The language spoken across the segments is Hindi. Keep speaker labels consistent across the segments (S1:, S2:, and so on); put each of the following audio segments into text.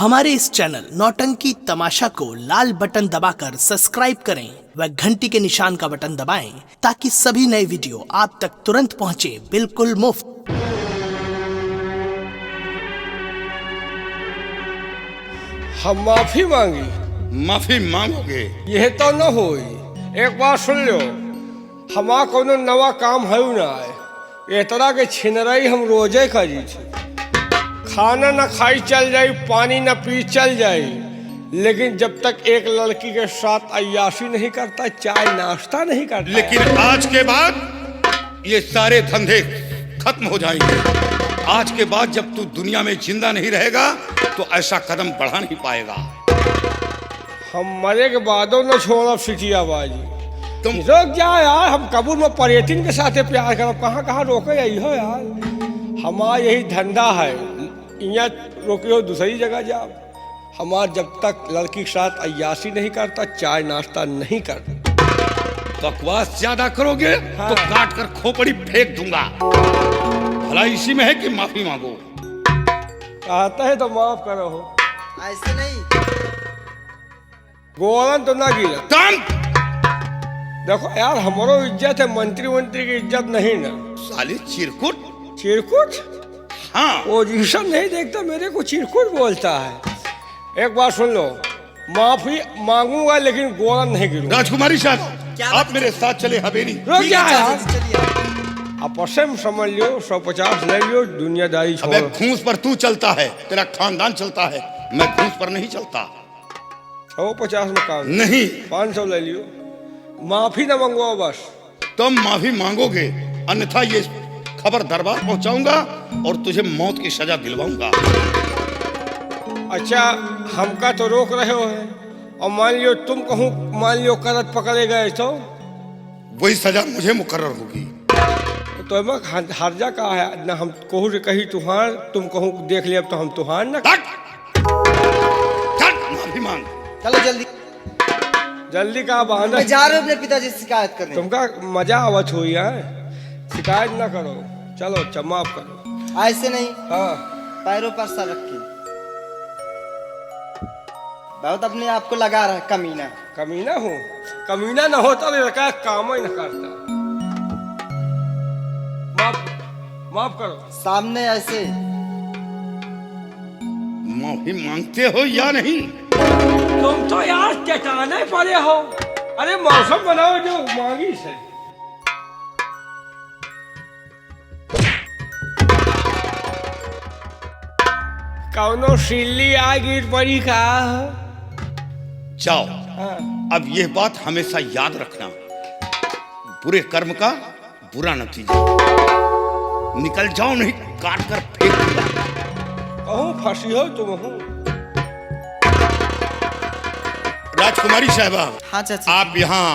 S1: हमारे इस चैनल नौटंकी तमाशा को लाल बटन दबाकर सब्सक्राइब करें व घंटी के निशान का बटन दबाएं ताकि सभी नए वीडियो आप तक तुरंत पहुंचे बिल्कुल मुफ्त।
S2: हम माफी मांगी।
S3: माफी मांगोगे?
S2: यह तो न होई। एक बात सुन लो, हमारा कोनो नवा काम है ना है। ये तरह के छिनराई हम रोजे करी थी। खाना न खाई चल जाई, पानी न पी चल जाई, लेकिन जब तक एक लड़की के साथ अय्याशी नहीं करता, चाय नाश्ता नहीं करता।
S3: लेकिन आज के बाद ये सारे धंधे खत्म हो जाएंगे। आज के बाद जब तू दुनिया में जिंदा नहीं रहेगा तो ऐसा कदम बढ़ा नहीं पाएगा।
S2: हम मरे के बादों न छोड़ब सिटियाबाजी।
S3: तुम
S2: रोक जा यार, हम कबूल में पर्यटन के साथ प्यार करब। कहाँ कहाँ रोके आई हो यार, हमारा यही धंधा है। यहाँ रोकियो दूसरी जगह जाओ। हमार जब तक लड़की के साथ अय्याशी नहीं करता, चाय नाश्ता नहीं करता।
S3: बकवास ज्यादा करोगे तो काट कर खोपड़ी फेंक दूंगा। भला इसी में है कि माफी मांगो?
S2: कहता है तो माफ करो।
S4: ऐसे नहीं,
S2: गोलन तो ना गिरा।
S3: काम
S2: देखो यार, हमारो इज्जत है, मंत्री मंत्री की इज्जत नहीं ना।
S3: साले चिरकुट।
S2: चिरकुट?
S3: हाँ,
S2: पोजीशन नहीं देखता, मेरे को चिरकुट बोलता है। एक बात सुन लो, माफी मांगूंगा लेकिन गोलन नहीं गिरूंगा।
S3: राजकुमारी साहब, आप मेरे साथ चले हवेली।
S2: रुक जा यार,
S4: चलिए।
S2: आपस में समझ लियो, 150 ले लियो, दुनियादारी छोड़ो।
S3: अबे घूस पर तू चलता है, तेरा खानदान चलता है, मैं घूस पर नहीं चलता।
S2: 150 में काम
S3: नहीं,
S2: 500 ले लियो। माफी ना मंगवाओ बस।
S3: तुम माफी मांगोगे, अन्यथा ये खबर दरबार पहुंचाऊंगा और तुझे मौत की सजा दिलवाऊंगा।
S2: अच्छा, हमका तो रोक रहे हो है, और मान लियो तुम कहूँ, मान लियो करत पकड़े गए तो
S3: वही सजा मुझे मुकर्रर होगी।
S2: तो मैं हर्जा कहा है ना। हम कहूँ कही तुहार, तुम कहूँ देख लिया तो हम तुहार ना।
S3: माफी मांग।
S4: चलो जल्दी।
S2: जल्दी का बहाना।
S4: मैं जा रहा हूँ अपने पिताजी से शिकायत करने।
S2: तुमका मजा आवत हुई है, शिकायत ना करो। चलो माफ करो।
S4: ऐसे नहीं,
S2: हाँ,
S4: पैरों पर सर रख के। बहुत अपने आप को लगा रहा है कमीना।
S2: कमीना हूँ? कमीना ना होता तो लड़का काम ही ना करता। माफ करो।
S4: सामने ऐसे
S3: माफी मांगते हो या नहीं?
S2: तुम तो यार चटाने पड़े हो। अरे मौसम बनाओ जो मांगी से। कौनो सिल्ली आ गिर पड़ी का?
S3: जाओ।
S2: हाँ।
S3: अब यह बात हमेशा याद रखना, बुरे कर्म का बुरा नतीजा। निकल जाओ, नहीं काट कर फेंक दूंगा।
S2: कहूँ फंसी हो तुम हो।
S3: राजकुमारी साहबा,
S4: हाँ चाचा।
S3: आप यहाँ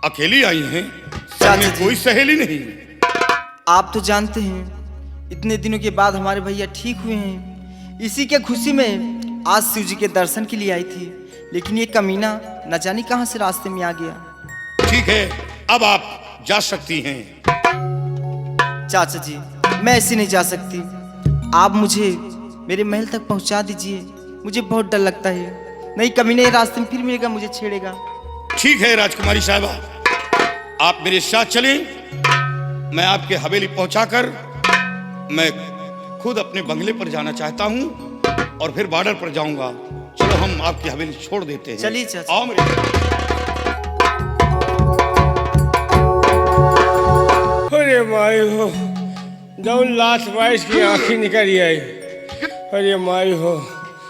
S3: अकेली आई हैं?
S4: चाचा
S3: में
S4: जी।
S3: कोई सहेली नहीं?
S4: आप तो जानते हैं, इतने दिनों के बाद हमारे भैया ठीक हुए हैं। इसी के खुशी में आज शिव जी के दर्शन के लिए आई थी, लेकिन ये कमीना न जाने कहां से रास्ते में आ गया।
S3: ठीक है, अब आप जा सकती हैं।
S4: चाचा जी, मैं ऐसे नहीं जा सकती। आप मुझे मेरे महल तक पहुंचा दीजिए। मुझे बहुत डर लगता है, नहीं कमीने रास्ते में फिर मिलेगा, मुझे छेड़ेगा।
S3: ठीक है राजकुमारी साहबा, आप मेरे साथ चलें। मैं आपके हवेली पहुंचाकर मैं खुद अपने बंगले पर जाना चाहता हूं और फिर बॉर्डर पर जाऊंगा। चलो हम आपकी हवेली छोड़ देते हैं।
S4: चलिए चाचा।
S3: आओ मेरे।
S2: अरे माई हो, जब लाश बाईस की आंखें निकल आई। अरे माई हो,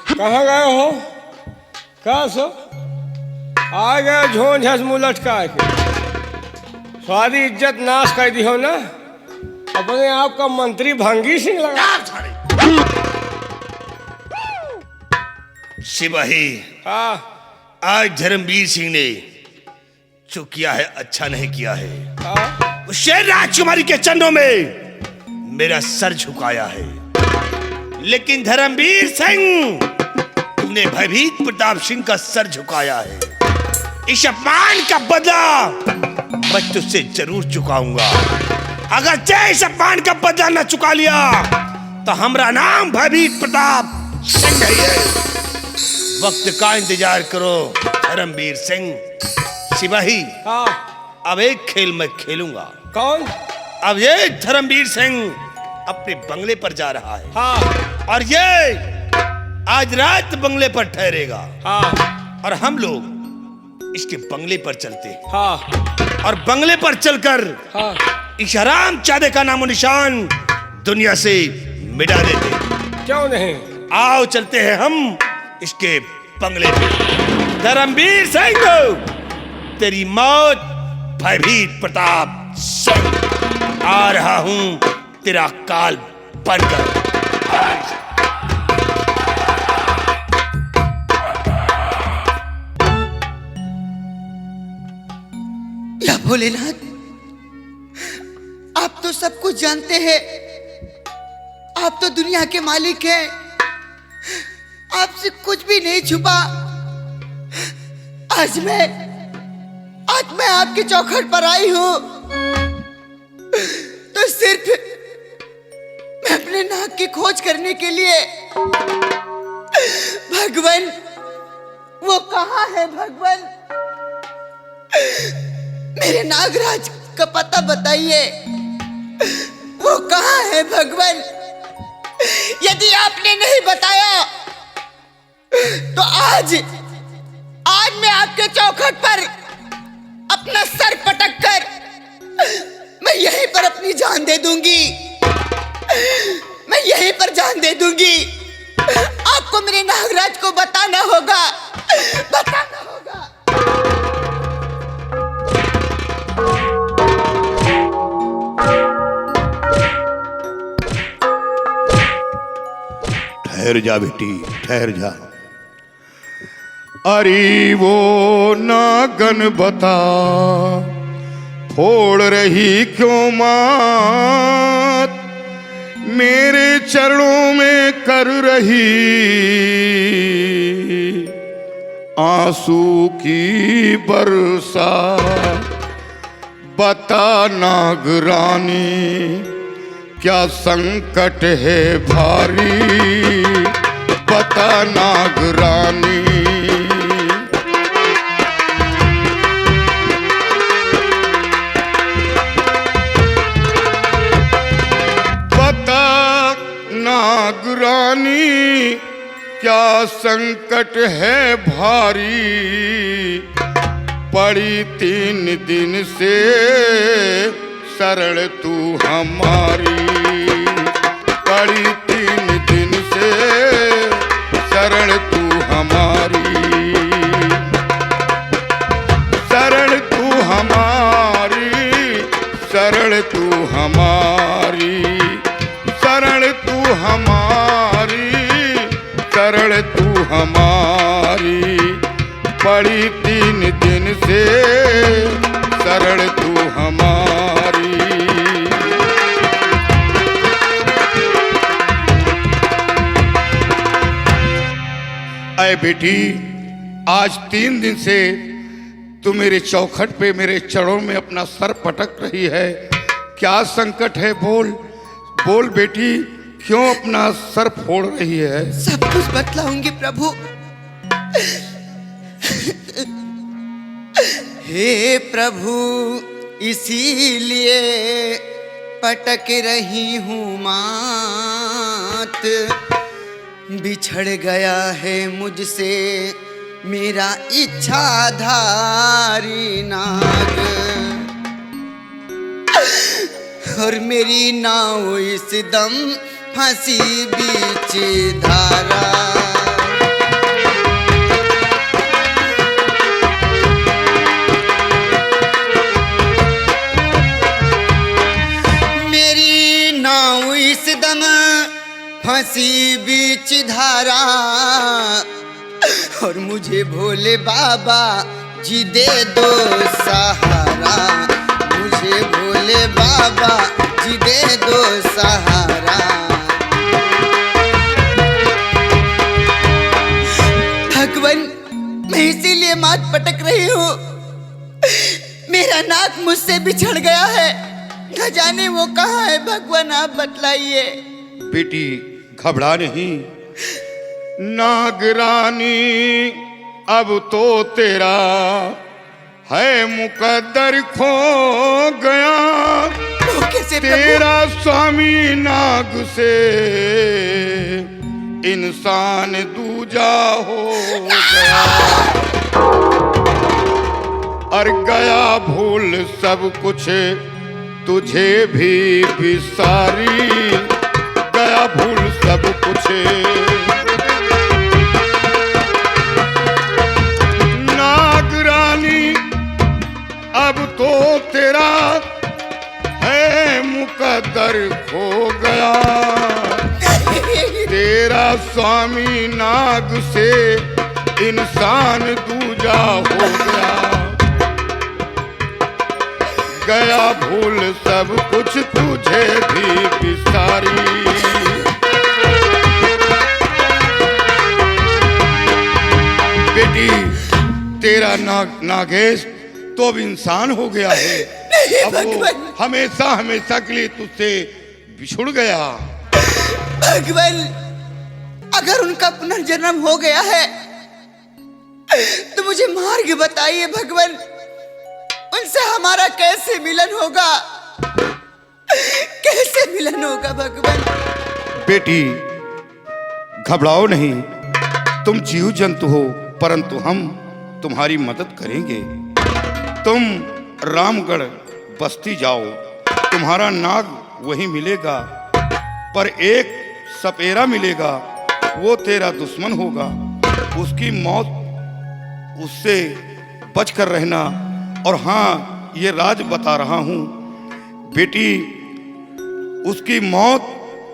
S2: कहाँ गए हो? कहाँ सो आ गए झोन झस मुँह लटका के? सारी इज्जत नाश कर दी हो ना। अपने आप का मंत्री भंगी सिंह लगा।
S5: सिपाही,
S2: हाँ
S5: आज धर्मवीर सिंह ने जो किया है अच्छा नहीं किया है।
S2: हाँ,
S5: शेर राजकुमारी के चरणों में मेरा सर झुकाया है, लेकिन धर्मवीर सिंह तुमने भयभीत प्रताप सिंह का सर झुकाया है। इस अपमान का बदला मैं तुझसे जरूर चुकाऊंगा। अगर इस अपमान का बदला न चुका लिया तो हमारा नाम भयभीत प्रताप सिंह ही है। वक्त का इंतजार करो धर्मवीर सिंह। सिपाही,
S2: हाँ।
S5: अब एक खेल मैं खेलूंगा।
S2: कौन?
S5: अब ये धर्मवीर सिंह अपने बंगले पर जा रहा है।
S2: हाँ।
S5: और ये आज रात बंगले पर ठहरेगा।
S2: हाँ।
S5: और हम लोग इसके बंगले पर चलते हैं।
S2: हाँ।
S5: और बंगले पर चलकर
S2: हाँ।
S5: इस हरामजादे का नामो निशान दुनिया से मिटा देते।
S2: क्यों नहीं?
S5: आओ चलते हैं हम इसके बंगले पे। धर्मवीर सिंह, तेरी मौत भयभीत प्रताप सिंह, आ रहा हूं तेरा काल बनकर।
S6: या भोलेनाथ, आप तो सब कुछ जानते हैं। आप तो दुनिया के मालिक हैं। आपसे कुछ भी नहीं छुपा। आज मैं आपके चौखट पर आई हूं तो सिर्फ मैं अपने नाग की खोज करने के लिए। भगवान, वो कहाँ है भगवान? मेरे नागराज का पता बताइए, वो कहाँ है भगवान? यदि आपने नहीं बताया तो आज मैं आपके चौखट पर अपना सर पटक कर मैं यहीं पर अपनी जान दे दूंगी। मैं यहीं पर जान दे दूंगी। आपको मेरे नागराज को बताना होगा, बताना होगा।
S3: ठहर जा बेटी, ठहर जा। अरे वो नागन बता, फोड़ रही क्यों मात, मेरे चरणों में कर रही आंसू की बरसा। बता नागरानी, क्या संकट है भारी, बता नागरानी। बता नागरानी, क्या संकट है भारी, पड़ी 3 दिन से शरण तू हमारी, पड़ी 3 दिन से शरण तू हमारी, शरण तू हमारी, शरण तू हमारी, शरण तू हमारी, शरण तू हमारी, पड़ी 3 दिन से शरण तू हमारी। अय बेटी, आज 3 दिन से तू मेरे चौखट पे मेरे चरणों में अपना सर पटक रही है। क्या संकट है? बोल बोल बेटी, क्यों अपना सर फोड़ रही है?
S6: सब कुछ बतलाऊंगी प्रभु। हे प्रभु, इसीलिए पटक रही हूँ मात, बिछड़ गया है मुझसे मेरा इच्छाधारी नाग, और मेरी नाव इस दम फंसी बीच धारा। मेरी नाव इस दम फंसी बीच धारा, और मुझे भोले बाबा जी दे दो सहारा, मुझे भोले बाबा जी दे दो सहारा। भगवान, मैं इसीलिए माथ पटक रही हूँ। मेरा नाक मुझसे बिछड़ गया है, न जाने वो कहाँ है। भगवान, आप बतलाइए।
S3: बेटी घबरा नहीं, नागरानी अब तो तेरा है मुकद्दर खो गया,
S6: वो कैसे प्रभु?
S3: तेरा स्वामी नाग से इंसान दूजा हो गया, और गया भूल सब कुछ तुझे भी बिसारी, गया भूल सब कुछ। नागरानी अब तो तेरा है मुकद्दर खो गया, तेरा स्वामी नाग से इंसान दूजा हो गया, गया भूल सब कुछ तुझे भी बिसारी। बेटी तेरा नागेश तो अब इंसान हो गया है, अब वो हमेशा हमेशा के लिए तुझसे बिछुड़ गया।
S6: भगवान, अगर उनका पुनर्जन्म हो गया है तो मुझे मार्ग बताइए भगवान, उनसे हमारा कैसे मिलन होगा, कैसे मिलन होगा भगवान?
S3: बेटी घबराओ नहीं, तुम जीव जंतु हो परंतु हम तुम्हारी मदद करेंगे। तुम रामगढ़ बस्ती जाओ, तुम्हारा नाग वहीं मिलेगा, पर एक सपेरा मिलेगा, वो तेरा दुश्मन होगा, उसकी मौत उससे बचकर रहना। और हाँ, ये राज बता रहा हूँ बेटी, उसकी मौत,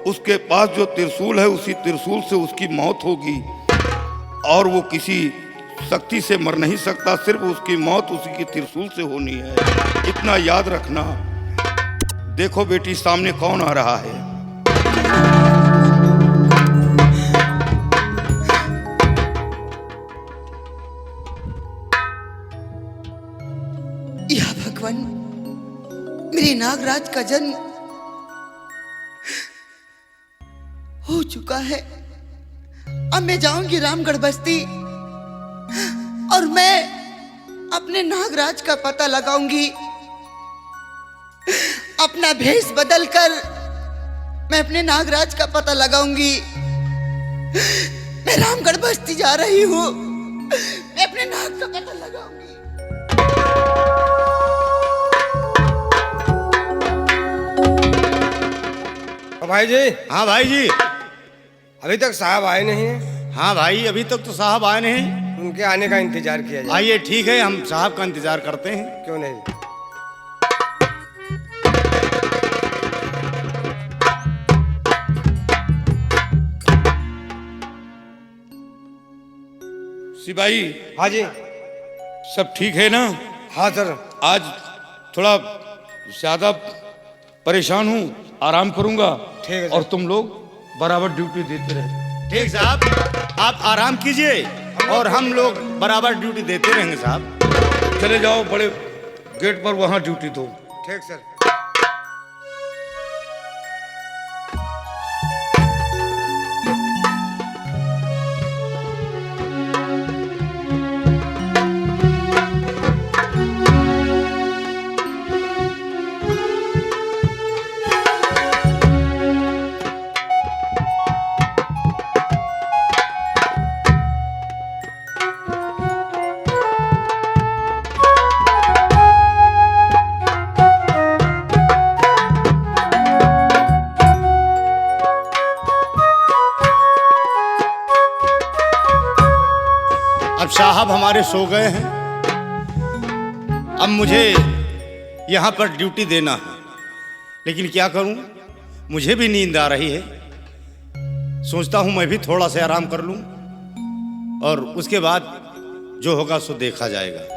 S3: उसके पास जो त्रिशूल है उसी त्रिशूल से उसकी मौत होगी, और वो किसी शक्ति से मर नहीं सकता, सिर्फ उसकी मौत उसी की त्रिशूल से होनी है, इतना याद रखना। देखो बेटी सामने कौन आ रहा है।
S6: या भगवान, मेरे नागराज का जन्म हो चुका है, अब मैं जाऊंगी रामगढ़ बस्ती और मैं अपने नागराज का पता लगाऊंगी। अपना भेष बदलकर मैं अपने नागराज का पता लगाऊंगी। मैं रामगढ़ बस्ती जा रही हूँ, मैं अपने नाग का पता लगाऊंगी।
S2: भाई जी।
S5: हाँ भाई जी।
S2: अभी तक साहब आए नहीं हैं।
S5: हाँ भाई, अभी तक तो साहब आए नहीं।
S2: उनके आने का इंतजार किया जाए।
S5: आइए, ठीक है, हम साहब का इंतजार करते हैं।
S2: क्यों नहीं।
S3: सिपाही।
S2: हाँ जी।
S3: सब ठीक है ना?
S2: हाँ सर।
S3: आज थोड़ा ज्यादा परेशान हूँ, आराम करूंगा।
S2: ठीक है।
S3: और तुम लोग बराबर ड्यूटी देते रहे।
S5: ठीक साहब, आप आराम कीजिए और हम लोग बराबर ड्यूटी देते रहेंगे साहब।
S3: चले जाओ, बड़े गेट पर वहां ड्यूटी दो।
S2: ठीक सर।
S5: साहब हमारे सो गए हैं, अब मुझे यहाँ पर ड्यूटी देना है, लेकिन क्या करूँ, मुझे भी नींद आ रही है। सोचता हूँ मैं भी थोड़ा सा आराम कर लूँ और उसके बाद जो होगा सो देखा जाएगा।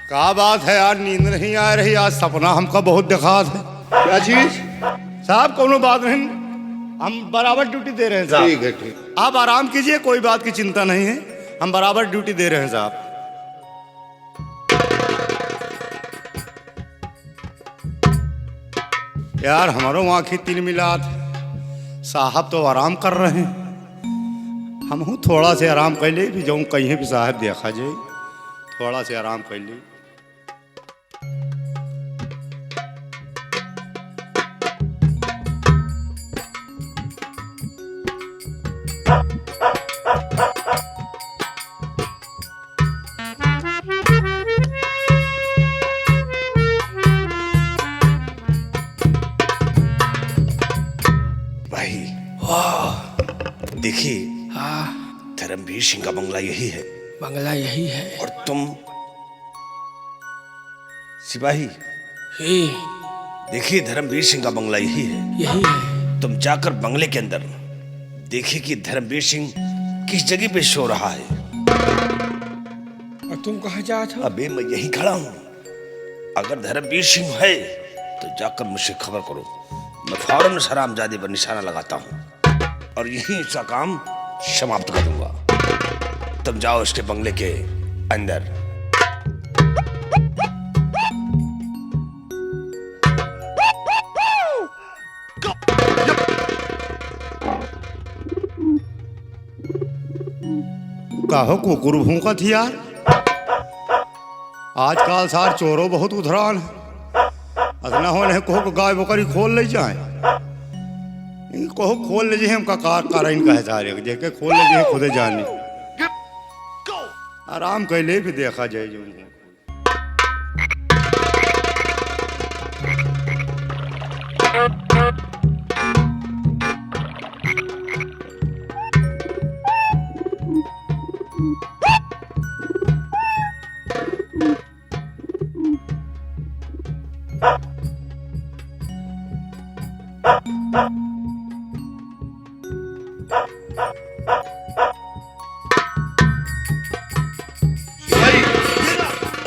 S3: क्या बात है यार, नींद नहीं आ रही आज, सपना हमका बहुत दिखा है।
S5: क्या चीज?
S3: साहब कोनो बात नहीं, हम बराबर ड्यूटी दे रहे हैं साहब।
S5: ठीक है ठीक।
S3: आप आराम कीजिए, कोई बात की चिंता नहीं है, हम बराबर ड्यूटी दे रहे हैं साहब। यार हमारो आँखें तिल मिलात, साहब तो आराम कर रहे हैं, हम हूँ थोड़ा से आराम कर ले भी जाऊँ कहीं भी साहब देखा जाए, थोड़ा से आराम कर ले।
S5: भाई देखिए, धर्मवीर सिंह का बंगला यही है।
S2: बंगला यही है।
S5: और तुम सिपाही,
S2: हे,
S5: देखिए धर्मवीर सिंह का बंगला यही है।
S2: यही है।
S5: तुम जाकर बंगले के अंदर देखिए कि धर्मवीर सिंह किस जगह पे सो रहा है।
S2: और तुम कहाँ जात हो?
S5: अबे मैं यही खड़ा हूँ, अगर धर्मवीर सिंह है तो जाकर मुझसे खबर करो, मैं फौरन उस हरामजादे पर निशाना लगाता हूँ और यही इसका काम समाप्त कर दूंगा। तुम जाओ उसके बंगले के अंदर।
S3: काहो कुकुर भूखा थी यार, आजकल सार चोरों बहुत उधरान है, अदना होने को गाय बकरी खोल ले जाए, इनको खोल ले जाए, हमका कार इनका है सारे जेके खोल ले जाए खुदे जाने, आराम कर ले भी देखा जाए जो।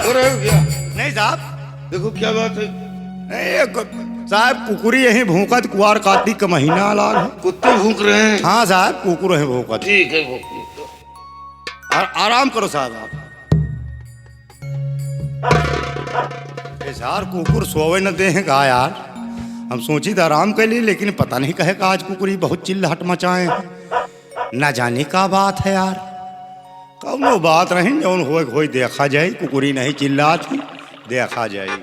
S5: हो रहे हो क्या?
S3: नहीं साहब,
S5: देखो क्या बात है।
S3: नहीं साहब, कुकुरी यही भूखत, कुआर कार्तिक का महीना लाल है।
S5: कुत्ते भूख रहे हैं।
S3: हाँ साहब, कुकुर है भूखत।
S5: ठीक है भूख।
S3: आराम करो साहब आप। यार कुकुर सोवे न दे हैं का यार, हम सोची था आराम कर लिए, लेकिन पता नहीं कहे का आज कुकुरी बहुत चिल्लाहट मचाए, ना जाने का बात है यार। कौनो बात नहीं, जौन होए देखा जाए, कुकुरी नहीं चिल्लात देखा जाए।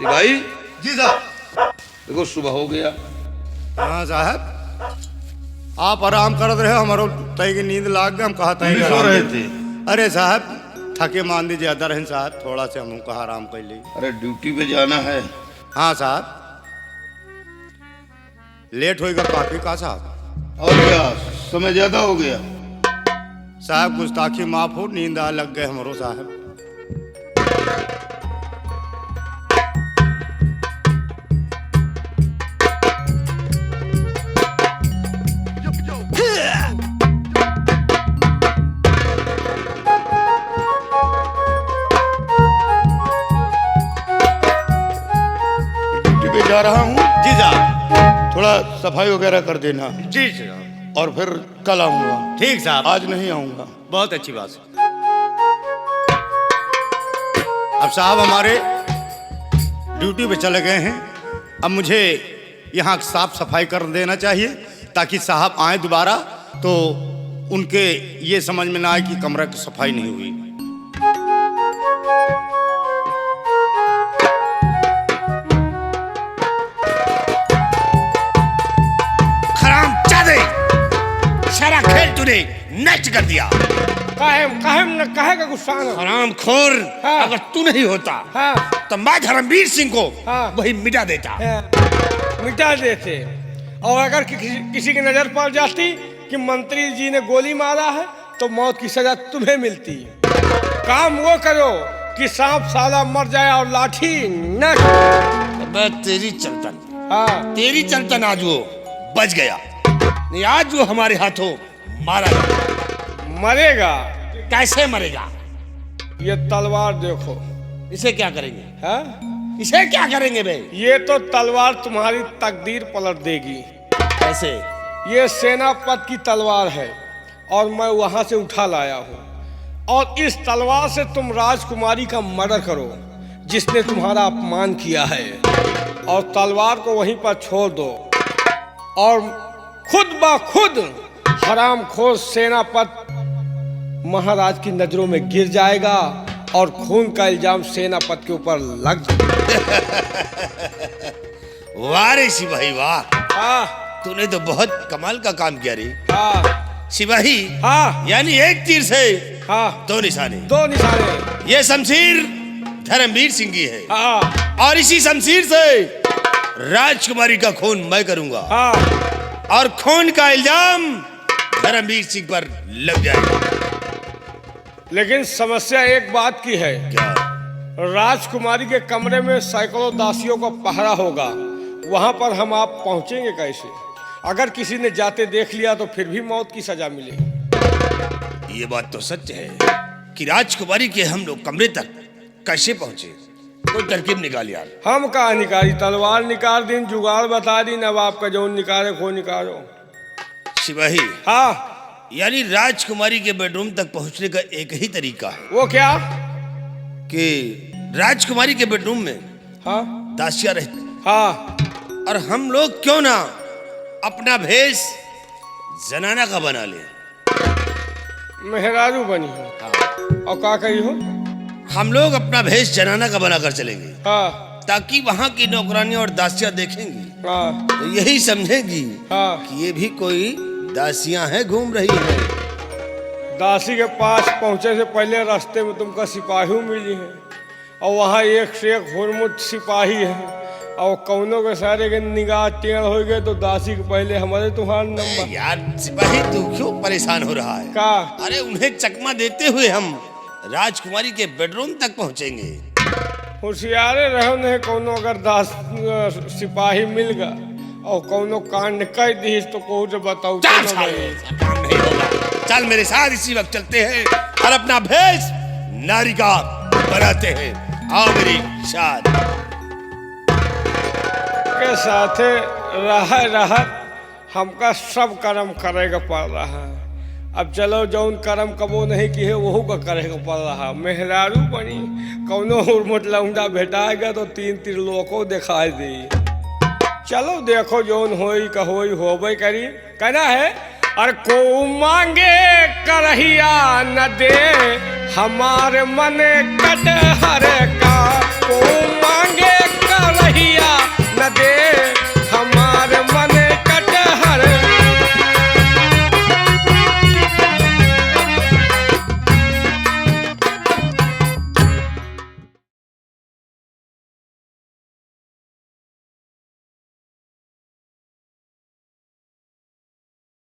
S5: भाई
S3: जी साहब।
S5: देखो सुबह हो गया।
S3: हाँ साहब, आप आराम कर रहे हो, हमारो तय की नींद लाग गए, हम कहा तय
S5: भी सो रहे थे।
S3: अरे साहब थके मांदी ज्यादा रहे साहब, थोड़ा से हम कहा आराम कर ली।
S5: अरे ड्यूटी पे जाना है।
S3: हाँ साहब, लेट होएगा काफी का साहब। और क्या समय ज्यादा हो गया?
S7: साहब गुस्ताखी माफ हो, नींद आ लग गए हमरो साहब।
S3: ड्यूटी पे जा रहा हूँ,
S7: जी साहब।
S3: थोड़ा सफाई वगैरह कर देना
S7: जी साहब।
S3: और फिर कल आऊंगा।
S7: ठीक साहब।
S3: आज नहीं आऊंगा।
S7: बहुत अच्छी बात है। अब साहब हमारे ड्यूटी पे चले गए हैं, अब मुझे यहाँ साफ सफाई कर देना चाहिए ताकि साहब आए दोबारा तो उनके ये समझ में ना आए कि कमरा की सफाई नहीं हुई।
S5: हरामजादे, सारा खेल तूने नष्ट कर दिया।
S2: काहे का गुस्सा ना?
S5: हरामखोर,
S2: हाँ।
S5: अगर तू नहीं होता
S2: हाँ,
S5: तो मैं धर्मवीर सिंह को
S2: हाँ।
S5: वही मिटा देता।
S2: मिटा देते। और अगर किसी की नजर पड़ जाती कि मंत्री जी ने गोली मारा है तो मौत की सजा तुम्हें मिलती। काम वो करो कि सांप साला मर जाए और लाठी न।
S5: मैं तेरी चलतन,
S2: हाँ,
S5: तेरी चलतन आज वो बच गया, नहीं आज वो हमारे हाथों मारा गया।
S2: मरेगा।
S5: कैसे मरेगा?
S2: ये तलवार देखो।
S5: इसे क्या करेंगे?
S2: हाँ?
S5: इसे क्या करेंगे बे?
S2: ये तो तलवार तुम्हारी तकदीर पलट देगी।
S5: कैसे?
S2: ये सेनापति की तलवार है और मैं वहां से उठा लाया हूँ। और इस तलवार से तुम राजकुमारी का मर्डर करो जिसने तुम्हारा अपमान किया है, और तलवार को वहीं पर छोड़ दो और खुद ब खुद हरामखोर सेनापति महाराज की नजरों में गिर जाएगा और खून का इल्जाम सेनापति के ऊपर लग
S5: वाह रे सिपाही वाह,
S2: हाँ,
S5: तूने तो बहुत कमाल का काम किया रे।
S2: हाँ,
S5: सिपाही,
S2: हाँ,
S5: यानी एक तीर से
S2: हाँ,
S5: दो निशाने।
S2: दो निशाने।
S5: ये शमशीर धर्मवीर सिंह की है,
S2: हाँ,
S5: और इसी शमशीर से राजकुमारी का खून मैं करूंगा,
S2: हाँ,
S5: और खून का इल्जाम धर्मवीर सिंह पर लग जाएगा।
S2: लेकिन समस्या एक बात की है।
S5: क्या?
S2: राजकुमारी के कमरे में सैकड़ों दासियों का पहरा होगा, वहां पर हम आप पहुंचेंगे कैसे? अगर किसी ने जाते देख लिया तो फिर भी मौत की सजा मिलेगी।
S5: ये बात तो सच है कि राजकुमारी के हम लोग कमरे तक कैसे पहुंचे? कोई तरकीब निकाल यार।
S2: हम कहा निकाली? तलवार निकाल दिन, जुगाड़ बता दी, नवाब का जो निकाले खो निकालो।
S5: सिपाही,
S2: हाँ,
S5: यानी राजकुमारी के बेडरूम तक पहुंचने का एक ही तरीका है
S2: वो क्या?
S5: कि राजकुमारी के बेडरूम में
S2: हाँ,
S5: दासियां रहती,
S2: हाँ,
S5: और हम लोग क्यों ना अपना भेष जनाना का बना ले।
S2: मेहरारू बनी हो।
S5: हाँ।
S2: और क्या कही हो?
S5: हम लोग अपना भेष जनाना का बनाकर चलेंगे,
S2: हाँ,
S5: ताकि वहां की नौकरानियां और दासियां देखेंगी
S2: हाँ,
S5: तो यही समझेंगी
S2: हाँ।
S5: कि ये भी कोई दासियां हैं, घूम रही हैं।
S2: दासी के पास पहुंचे से पहले रास्ते में तुमको सिपाही मिली है, और वहाँ एक से एक हुरमुट सिपाही है, और कौनों के सारे के निगाह टेढ़ हो गए तो दासी के पहले हमारे तुम्हारा नंबर।
S5: यार सिपाही, तू क्यों परेशान हो रहा है?
S2: का?
S5: अरे उन्हें चकमा देते हुए हम राजकुमारी के बेडरूम तक पहुंचेंगे।
S2: होशियारे रहो, नहीं कौनो अगर सिपाही मिल गया और कौनो कांड कर दी तो कुछ बताओ।
S5: चल साले, काम नहीं होगा। चल मेरे साथ इसी वक्त चलते हैं और अपना भेष नारी का बनाते हैं। आओ मेरी साथ।
S2: के साथे रह हमका सब कर्म करेगा पड़ रहा है। अब चलो जौन कर्म कबो नहीं की है वहू का करेगा पड़ रहा। मेहरारू बनी कौनो उर्मुट लौंडा भेटाएगा तो तीन त्रिलोकों दिखाई दी। चलो देखो जौन होई का होई होबे करी। कहना है और को मांगे करहिया न दे हमारे मन कटहर का। को